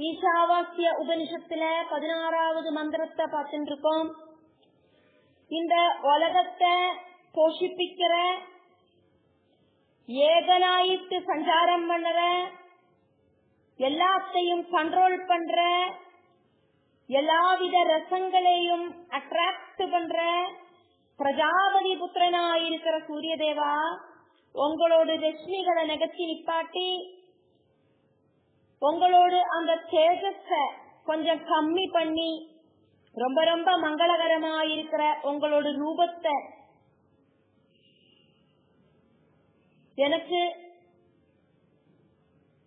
ஈசாவாசிய உபனிஷத்துல 16வது மந்திரத்தை பார்த்துட்டு இருக்கோம். இந்த உலகத்தை போஷிப்பிக்கிற, ஏகனாயிட்டு சஞ்சாரம் பண்ற, எல்லாத்தையும் கண்ட்ரோல் பண்ற, எல்லாவித ரசங்களையும் அட்ராக்ட் பண்ற பிரஜாபதி புத்திரனாயிருக்கிற சூரிய தேவா, உங்களோட ரஷ்மிகளை நகர்த்தி நிப்பாட்டி உங்களோடு அந்த தேஜஸ கொஞ்சம் கம்மி பண்ணி ரொம்ப ரொம்ப மங்களகரமாயிருக்கிற உங்களோட ரூபத்தை எனக்கு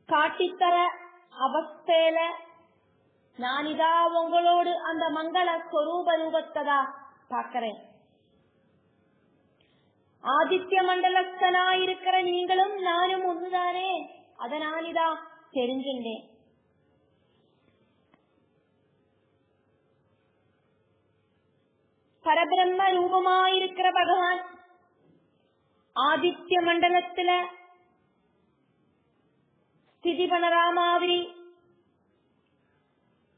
காட்டித்தர அவஸ்தையில நான் இதா உங்களோடு அந்த மங்கள ஸ்வரூப ரூபத்தை தான் பாக்கிறேன். ஆதித்ய மண்டலஸ்தனாயிருக்கிற நீங்களும் நானும் ஒண்ணுதானே, அத நான் இதா தெரிஞ்சுட்டேன். பரபிரம்ம ரூபமாயிருக்கிற பகவான் ஆதித்ய மண்டலத்துல ஸ்திதி பண்ணறா மாதிரி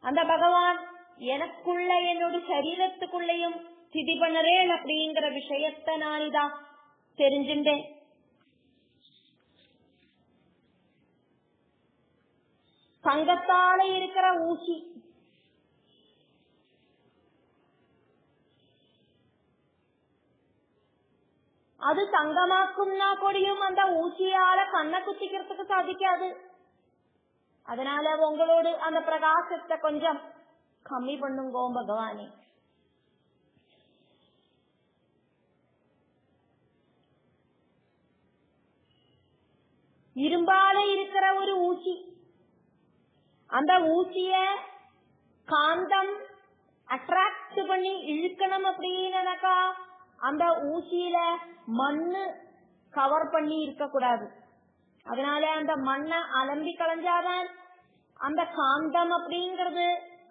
அந்த பகவான் எனக்குள்ள என்னோட சரீரத்துக்குள்ளையும் ஸ்திதி பண்ணறேன் அப்படிங்கிற விஷயத்த நான் இதா தெரிஞ்சுட்டேன். தங்கத்தால இருக்கிற ஊசி, அது தங்கமாக்கும்னா கூடியும் அந்த ஊசியால கண்ணை குத்திக்கிறதுக்கு சாதிக்காது. அதனால உங்களோடு அந்த பிரகாசத்தை கொஞ்சம் கம்மி பண்ணுங்கோ பகவானே. இரும்பால இருக்கிற ஒரு ஊசி, அந்த ஊசிய காந்தம் அட்ராக்ட் பண்ணி இழுக்கணும் அப்படின்னாக்கா அந்த ஊசியில மண்ணு கவர் பண்ணி இருக்க கூடாது. அதனால அந்த மண்ணை அலம்பி களைஞ்சாதான் அந்த காந்தம் அப்படிங்கறது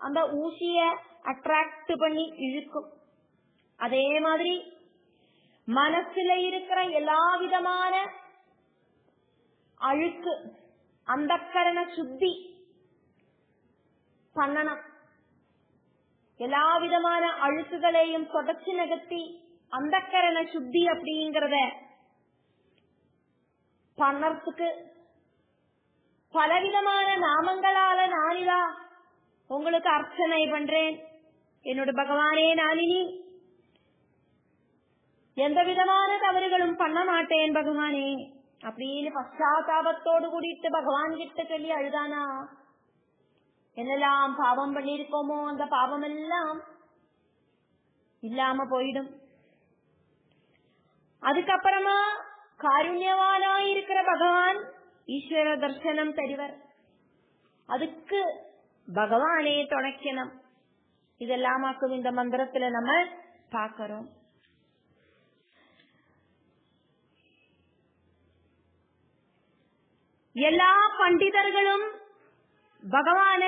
அந்த ஊசிய அட்ராக்ட் பண்ணி இழுக்கும். அதே மாதிரி மனசுல இருக்கிற எல்லா விதமான அழுக்கு அந்தக்கரண சுத்தி பண்ணணும். எல்லா விதமான அழுக்குகளையும் தொடச்சு நகர்த்தி அந்தக்கரண சுத்தி அப்படிங்கறத பண்ணறதுக்கு பலவிதமான நாமங்களால நானிதா உங்களுக்கு அர்ச்சனை பண்றேன். என்னோட பகவானே, நானினி எந்த விதமான தவறுகளும் பண்ண மாட்டேன் பகவானே அப்படின்னு பச்சாத்தாபத்தோடு கூடிட்டு பகவான் கிட்ட சொல்லி அழுதானா, என்னெல்லாம் பாவம் பண்ணிருக்கோமோ அந்த பாவம் எல்லாம் இல்லாம போயிடும். அதுக்கப்புறமா காருண்யவானாயிருக்கிற பகவான் ஈஸ்வர தர்சனம் தருவர். அதுக்கு பகவானே துணைக்கணும். இதெல்லாமாக்கும் இந்த மந்திரத்துல நம்ம பாக்கிறோம். எல்லா பண்டிதர்களும் பகவான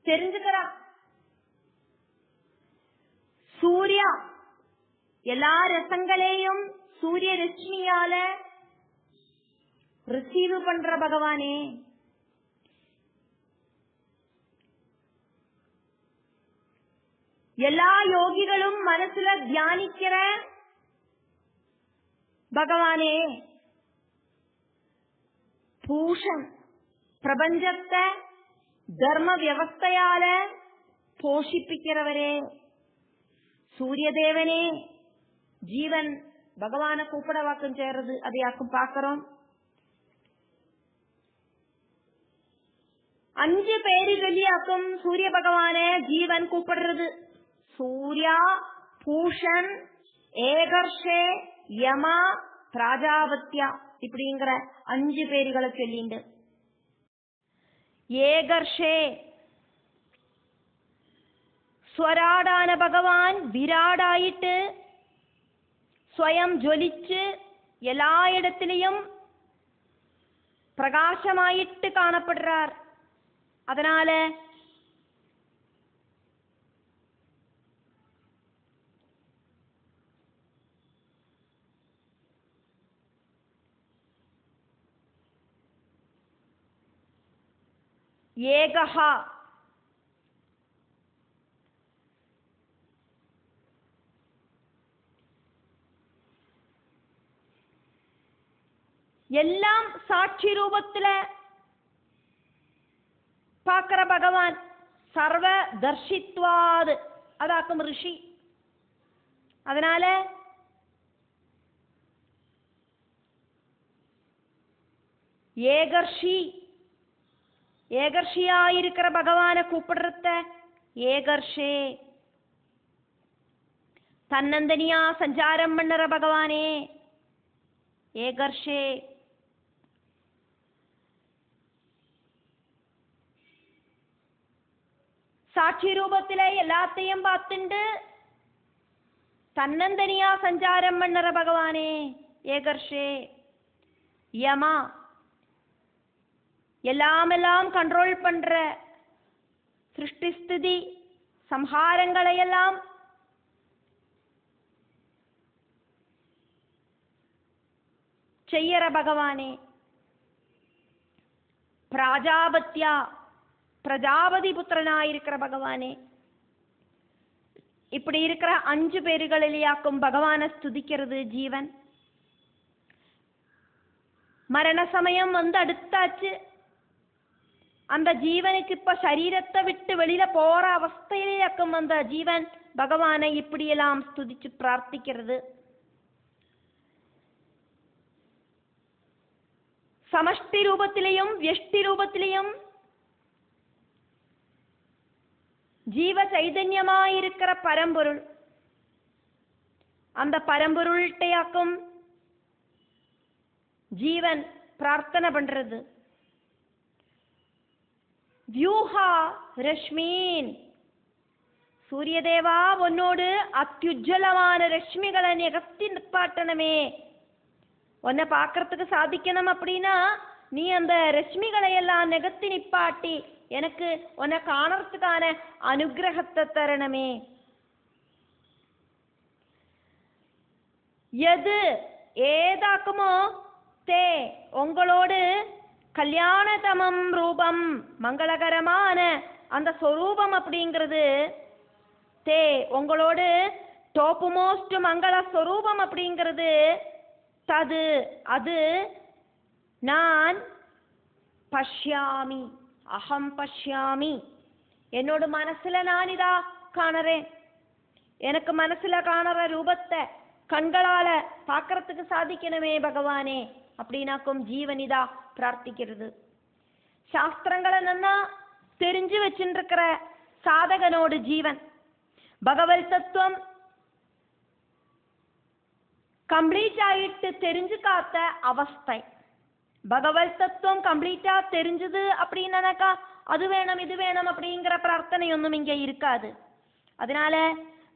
தெரிஞ்சுக்கிறார். சூர்யா எல்லா ரசங்களையும் சூரிய ரஷ்மியால ரிசீவ் பண்ற பகவானே, எல்லா யோகிகளும் மனசுல தியானிக்கிற பகவானே, பூஷன் பிரபஞ்சத்தை தர்ம வியவஸ்தையால போஷிப்பிக்கிறவரே, சூரிய தேவனே, ஜீவன் பகவான கூப்பிட வாக்கம் சேர்றது அதையாக்கும் பாக்கிறோம். 5 பேரு சொல்லியாக்கும் சூரிய பகவான ஜீவன் கூப்பிடுறது. சூர்யா, பூஷன், ஏகர்ஷே, யமா, பிராஜாபத்யா இப்படிங்கிற 5 பேர்களை சொல்லிண்டு. ஏகர்ஷே ஸ்வராடான பகவான் விராடாயிட்டு ஸ்வயம் ஜொலிச்சு எல்லா இடத்திலையும் பிரகாசமாயிட்டு காணப்படுறார். அதனால ஏகஹ. எல்லாம் சாட்சி ரூபத்துல பார்க்கிற பகவான். சர்வ தர்ஷித்வாது அதாக்கும் ரிஷி. அதனால ஏகர்ஷி, ஏகர்ஷியாயிருக்கிற பகவான கூப்பிடுறத ஏகர்ஷே. தன்னந்தனியா சஞ்சாரம் பண்ணுற பகவானே ஏகர்ஷே. சாட்சி ரூபத்தில எல்லாத்தையும் பார்த்துண்டு தன்னந்தனியா சஞ்சாரம் பண்ணுற பகவானே ஏகர்ஷே. யமா, எல்லாம் கண்ட்ரோல் பண்ற, சிருஷ்டி ஸ்திதி சம்ஹாரங்களை எல்லாம் செய்யற பகவானே. பிராஜாபத்யா, பிரஜாபதி புத்திரனாயிருக்கிற பகவானே. இப்படி இருக்கிற 5 பேர்களிலேயாக்கும் பகவானை ஸ்துதிக்கிறது ஜீவன். மரண சமயம் வந்து அடுத்தாச்சு. அந்த ஜீவனுக்கு இப்ப சரீரத்தை விட்டு வெளியில போற அவஸ்தையிலேயாக்கும் அந்த ஜீவன் பகவானை இப்படியெல்லாம் ஸ்துதிச்சு பிரார்த்திக்கிறது. சமஷ்டி ரூபத்திலையும் வியஷ்டி ரூபத்திலையும் ஜீவ சைதன்யமாயிருக்கிற பரம்பொருள். அந்த பரம்பொருள்கிட்டையாக்கும் ஜீவன் பிரார்த்தனை பண்றது. வியூஹா ரஷ்மீன், சூரியதேவா உன்னோடு அத்யுஜ்ஜலமான ரஷ்மிகளை நிகழ்த்தி நிப்பாட்டணுமே. உன்னை பார்க்கறதுக்கு சாதிக்கணும் அப்படின்னா நீ அந்த ரஷ்மிகளை எல்லாம் நிகழ்த்தி நிப்பாட்டி எனக்கு உன்னை காணறதுக்கான அனுகிரகத்தை தரணுமே. எது ஏதாக்குமோ தே உங்களோடு கல்யாணதமம் ரூபம், மங்களகரமான அந்த சொரூபம் அப்படிங்கிறது தே உங்களோடு டோப்பு மோஸ்ட் மங்கள சொரூபம் அப்படிங்கிறது தது அது நான் பஷ்யாமி, அகம் பஷ்யாமி, என்னோட மனசுல நான் இதா காணறேன். எனக்கு மனசுல காணற ரூபத்தை கண்களால பார்க்கறதுக்கு சாதிக்கணுமே பகவானே அப்படின்னாக்கும் ஜீவனிதா பிரார்த்திக்கிறது. சாஸ்திரங்களை நன்னா தெரிஞ்சு வச்சுருக்கிற சாதகனோடு ஜீவன் பகவத் தத்துவம் கம்ப்ளீட் ஆயிட்டு தெரிஞ்சுக்காத்த அவஸ்தை. பகவத் தத்துவம் கம்ப்ளீட்டா தெரிஞ்சது அப்படின்னாக்கா அது வேணும் இது வேணும் அப்படிங்கிற பிரார்த்தனை ஒன்றும் இங்க இருக்காது. அதனால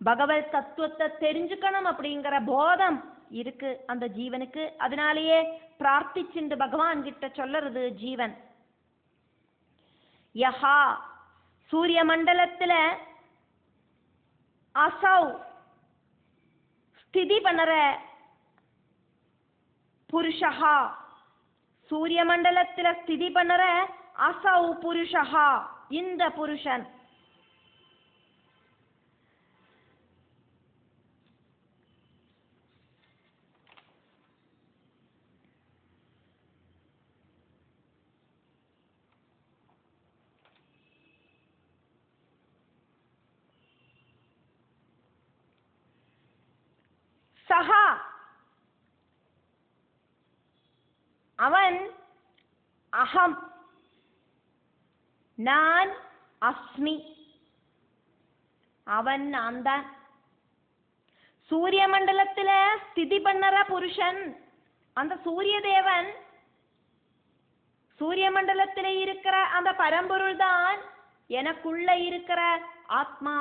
பகவத் தத்துவத்தை தெரிஞ்சுக்கணும் அப்படிங்கிற போதம் இருக்கு அந்த ஜீவனுக்கு. அதனாலேயே பிரார்த்திச்சுண்டு பகவான் கிட்ட சொல்லறது ஜீவன். யஹா, சூரிய மண்டலத்துல அசௌ ஸ்திதி பண்ணற புருஷஹா, சூரிய மண்டலத்துல ஸ்திதி பண்ணற அசௌ புருஷஹா, இந்த புருஷன். சஹா, அவன் அகம், நான் அஸ்மி, அவன் நான் தான். சூரிய மண்டலத்துல ஸ்திதி பண்ணற புருஷன் அந்த சூரிய தேவன், சூரிய மண்டலத்துல இருக்கிற அந்த பரம்பொருள் தான் எனக்குள்ள இருக்கிற ஆத்மா.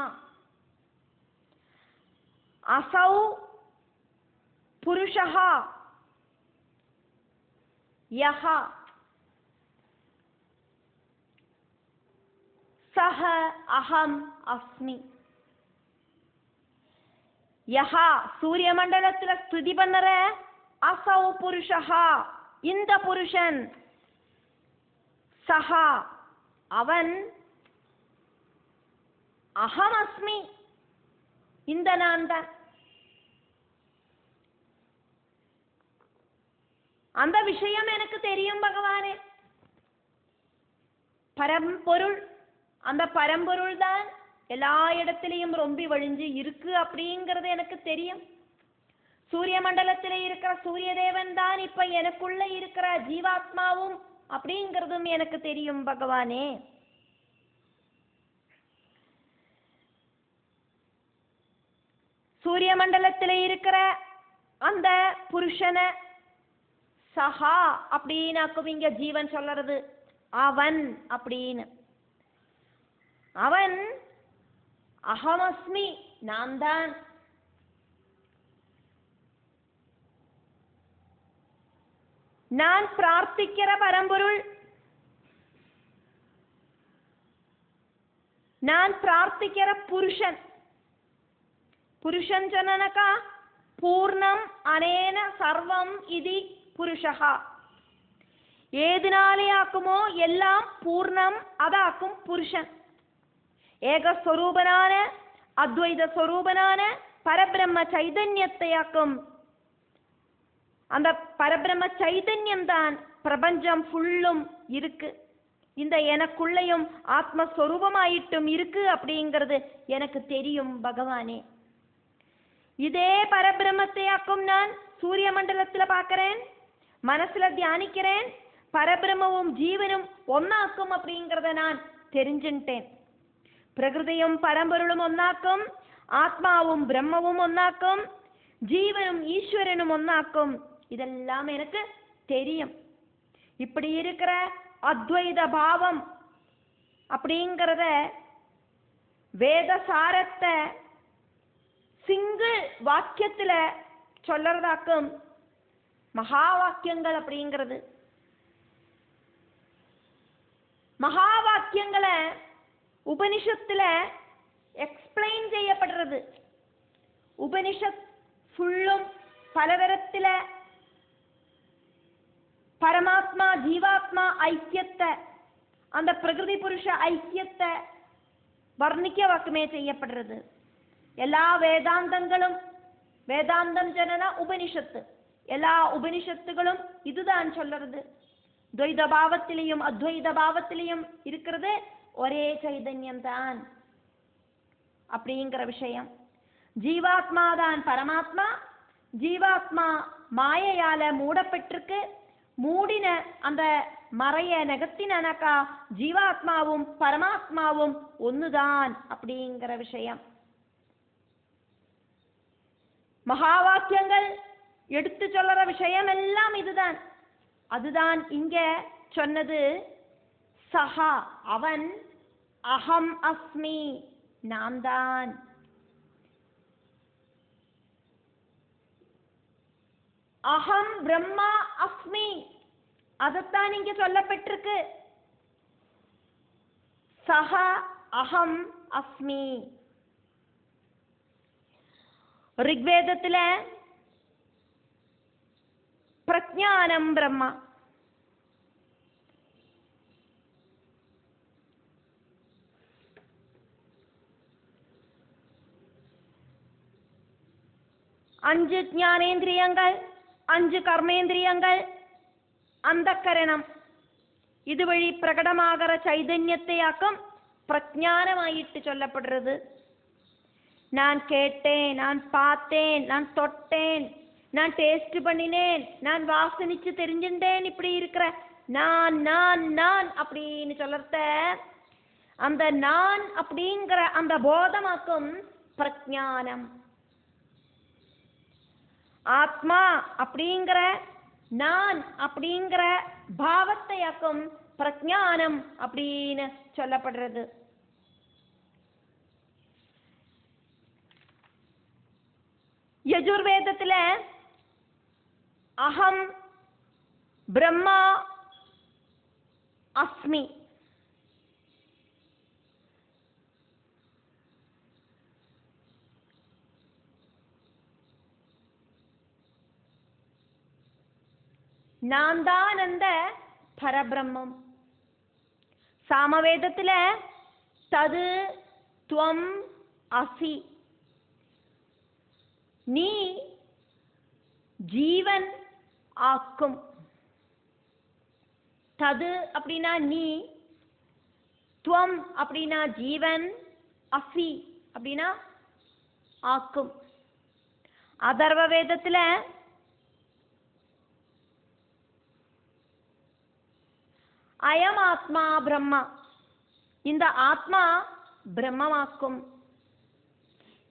அசௌ புருஷஹா யஹா சஹ அஹம் அஸ்மி. யஹா சூரிய மண்டலத்துல ஸ்துதி பண்ணற அசௌ புருஷஹா, இந்த புருஷன். சஹா அவன் அகம் அஸ்மி, இந்த நான் தான். அந்த விஷயம் எனக்கு தெரியும் பகவானே. பரம்பொருள், அந்த பரம்பொருள் தான் எல்லா இடத்திலையும் ரொம்பி வழிஞ்சு இருக்கு அப்படிங்கிறது எனக்கு தெரியும். சூரிய மண்டலத்திலே இருக்கிற சூரிய தேவன் தான் இப்ப எனக்குள்ள இருக்கிற ஜீவாத்மாவும் அப்படிங்கிறதும் எனக்கு தெரியும் பகவானே. சூரிய மண்டலத்திலே இருக்கிற அந்த புருஷனை சஹா அப்படின்னாக்கும் இங்க ஜீவன் சொல்றது, அவன் அப்படின்னு. அவன் அகமஸ்மி, நான் தான். நான் பிரார்த்திக்கிற பரம்பொருள், நான் பிரார்த்திக்கிற புருஷன். புருஷன் சொன்னனக்கா பூர்ணம் அனேன சர்வம் இதி புருஷா. ஏதினாலே ஆக்குமோ எல்லாம் பூர்ணம், அதாக்கும் புருஷன். ஏகஸ்வரூபனான அத்வைத ஸ்வரூபனான பரபிரம்ம சைதன்யத்தையாக்கும். அந்த பரபிரம்ம சைதன்யம் தான் பிரபஞ்சம் ஃபுல்லும் இருக்கு. இந்த எனக்குள்ளையும் ஆத்மஸ்வரூபமாயிட்டும் இருக்கு அப்படிங்கிறது எனக்கு தெரியும் பகவானே. இதே பரபிரம்மத்தையாக்கும் நான் சூரிய மண்டலத்துல பார்க்கிறேன், மனசுல தியானிக்கிறேன். பரபிரம்மவும் ஜீவனும் ஒன்னாக்கும் அப்படிங்கிறத நான் தெரிஞ்சுட்டேன். பிரகிருதியும் பரம்பொருளும் ஒன்னாக்கும், ஆத்மாவும் பிரம்மவும் ஒன்னாக்கும், ஜீவனும் ஈஸ்வரனும் ஒன்னாக்கும். இதெல்லாம் எனக்கு தெரியும். இப்படி இருக்கிற அத்வைத பாவம் அப்படிங்கிறத வேத சாரத்தை சிங்கிள் வாக்கியத்துல சொல்லறதாக்கும் மகா வாக்கியங்கள் அப்படிங்கிறது. மகா வாக்கியங்களை உபனிஷத்துல எக்ஸ்பிளைன் செய்யப்படுறது. உபனிஷத் ஃபுல்லும் பலதரத்துல பரமாத்மா ஜீவாத்மா ஐக்கியத்தை, அந்த பிரகிருதி புருஷ ஐக்கியத்தை வர்ணிக்க வாக்குமே செய்யப்படுறது. எல்லா வேதாந்தங்களும், வேதாந்தம் ஜனன உபனிஷத்து, எல்லா உபனிஷத்துகளும் இதுதான் சொல்றது. துவைத பாவத்திலையும் அத்வைத பாவத்திலையும் இருக்கிறது ஒரே சைதன்யம் தான் அப்படிங்கிற விஷயம். ஜீவாத்மா தான் பரமாத்மா. ஜீவாத்மா மாயையால மூடப்பட்டிருக்கு. மூடின அந்த மறைய நகத்தினக்கா ஜீவாத்மாவும் பரமாத்மாவும் ஒண்ணுதான் அப்படிங்கிற விஷயம். மகா வாக்கியங்கள் எடுத்து சொல்ற விஷயம் எல்லாம் இதுதான். அதுதான் இங்க சொன்னது. சஹா, அவன், அகம் அஸ்மி, நான் தான். அகம் பிரம்மா அஸ்மி, அதத்தான் இங்க சொல்லப்பட்டிருக்கு. சஹா அகம் அஸ்மி. ரிக்வேதத்துல பிரஜானம் பிரம்மா, അഞ്ച് ജ്ഞാനേന്ദ്രിയങ്ങൾ, അഞ്ച് കർമ്മേന്ദ്രിയങ്ങൾ, അന്ധക്കരണം, ഇതുവഴി പ്രകടമാകற ചൈതന്യത്തെയാക്കും பிரஜானமாயிட்டு சொல்லப்படுறது. நான் கேட்டேன், நான் பார்த்தேன், நான் தொட்டேன், நான் டேஸ்ட் பண்ணினேன், நான் வாசனிச்சு தெரிஞ்சுட்டேன், இப்படி இருக்கிற நான் நான் நான் அப்படின்னு சொல்லறத அந்த நான் அப்படிங்கிற அந்த போதமாக்கும் பிரஜானம். ஆத்மா அப்படிங்கிற நான் அப்படிங்கிற பாவத்தையாக்கும் பிரஜானம் அப்படின்னு சொல்லப்படுறது. யஜுர்வேதத்துல அகம் பிரம்மா அஸ்மி, நான் தான் அந்த பரபிரம்மம். സാമവേദത്തില് തത് ത്വം അസി, நீ ஜீவன் ஆக்கும். தது அப்படின்னா நீ, துவம் அப்படின்னா ஜீவன், அசி அப்படின்னா ஆக்கும். அதர்வ வேதத்துல அயம் ஆத்மா பிரம்மா, இந்த ஆத்மா பிரம்மமாக்கும்.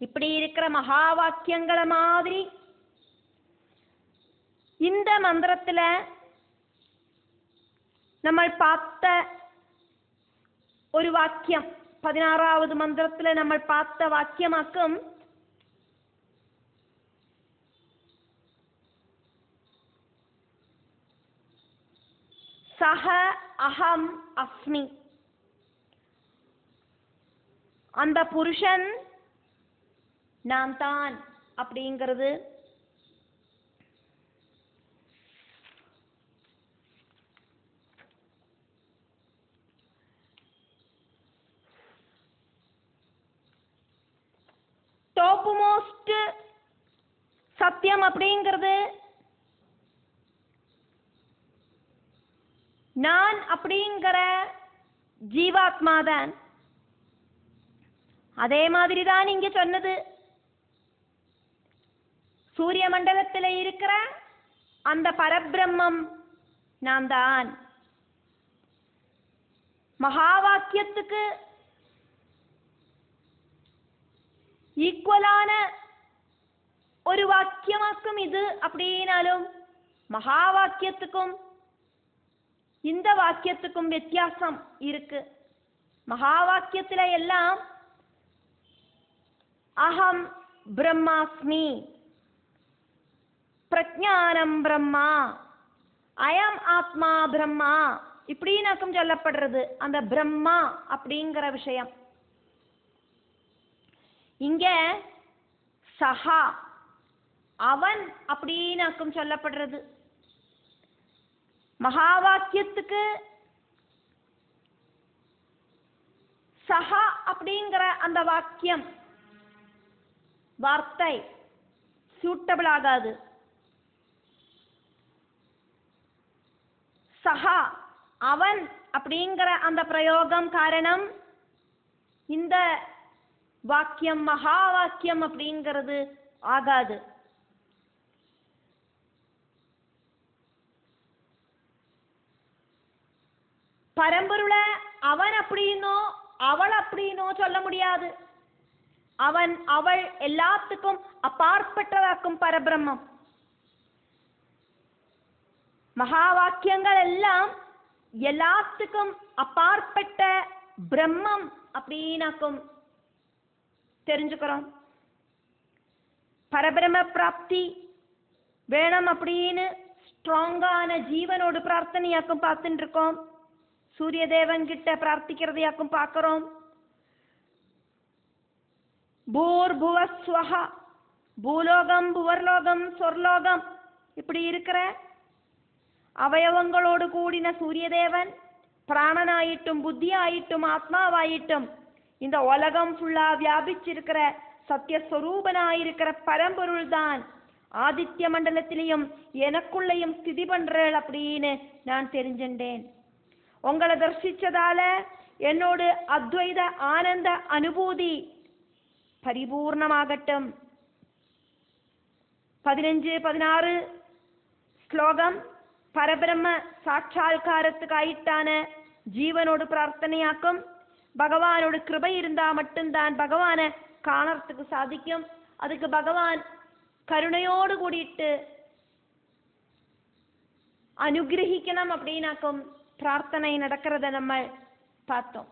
இப்படி இருக்கிற மகா வாக்கியங்கள மாதிரி இந்த மந்திரத்துல നമ്മൾ பார்த்த ഒരു വാക്യം, 16வது மந்திரத்துல നമ്മൾ பார்த்த വാക്യമാക്കും சஹ அஹம் அஸ்மி. அந்த புருஷன் நான் தான் அப்படிங்கிறது டாப் மோஸ்ட் சத்தியம். அப்படிங்கிறது நான் அப்படிங்கிற ஜீவாத்மாதான். அதே மாதிரி தான் இங்க சொன்னது, சூரிய மண்டலத்தில் இருக்கிற அந்த பரபிரம்மம் நான் தான். மகா வாக்கியத்துக்கு ஈக்குவலான ஒரு வாக்கியமாக்கும் இது. அப்படின்னாலும் மகா வாக்கியத்துக்கும் இந்த வாக்கியத்துக்கும் வித்தியாசம் இருக்கு. மகா வாக்கியத்துல எல்லாம் அகம் பிரம்மாஸ்மி, பிரஜானம் பிரம்மா, அயம் ஆத்மா பிரம்மா இப்படின்னாக்கும் சொல்லப்படுறது அந்த பிரம்மா அப்படிங்கிற விஷயம். இங்க சஹா அவன் அப்படின்னாக்கும் சொல்லப்படுறது. மகா வாக்கியத்துக்கு சஹா அப்படிங்கிற அந்த வாக்கியம் வார்த்தை சூட்டபிள் ஆகாது. சஹா அவன் அப்படிங்கிற அந்த பிரயோகம் காரணம் இந்த வாக்கியம் மகா வாக்கியம் அப்படிங்கிறது ஆகாது. பரம்பொருளை அவன் அப்படின்னோ அவள் அப்படின்னோ சொல்ல முடியாது. அவன் அவள் எல்லாத்துக்கும் அப்பாற்பட்டதாக்கும் பரபிரம்மம். மகா வாக்கியங்கள் எல்லாம் எல்லாத்துக்கும் அப்பாற்பட்ட பிரம்மம் அப்படின்னாக்கும் தெரிஞ்சுக்கிறோம். பரபிரம்ம பிராப்தி வேணும் அப்படின்னு ஸ்ட்ராங்கான ஜீவனோடு பிரார்த்தனையாக்கும் பார்த்துட்டு இருக்கோம். சூரிய தேவன் கிட்ட பிரார்த்திக்கிறதையாக்கும் பார்க்கிறோம். பூர்புவஸ்வஹ, பூலோகம் புவர்லோகம் சொர்லோகம் இப்படி இருக்கிற அவயவங்களோடு கூடின சூரியதேவன் பிராணனாயிட்டும் புத்தியாயிட்டும் ஆத்மாவாயிட்டும் இந்த உலகம் ஃபுல்லா வியாபிச்சிருக்கிற சத்தியஸ்வரூபனாயிருக்கிற பரம்பொருள் தான் ஆதித்ய மண்டலத்திலையும் எனக்குள்ளையும் ஸ்திதி பண்றேள் அப்படின்னு நான் தெரிஞ்சின்றேன். உங்களை தரிசிச்சதால என்னோடு அத்வைத ஆனந்த அனுபூதி பரிபூர்ணமாகட்டும். 15-16 ശ്ലോകം പരബ്രഹ്മ സാക്ഷാത്കാരத்துக்காയിട്ടാன ஜீவனோடு பிரார்த்தனையாக்கும். பகவானோட கிருபை இருந்தா மட்டும்தான் பகவானை காணறதுக்கு சாதிக்கும். அதுக்கு பகவான் கருணையோடு கூடிட்டு அனுகிரகிக்கணும் அப்படின்னாக்கும் பிரார்த்தனை நடக்கிறத நம்ம பார்த்தோம்.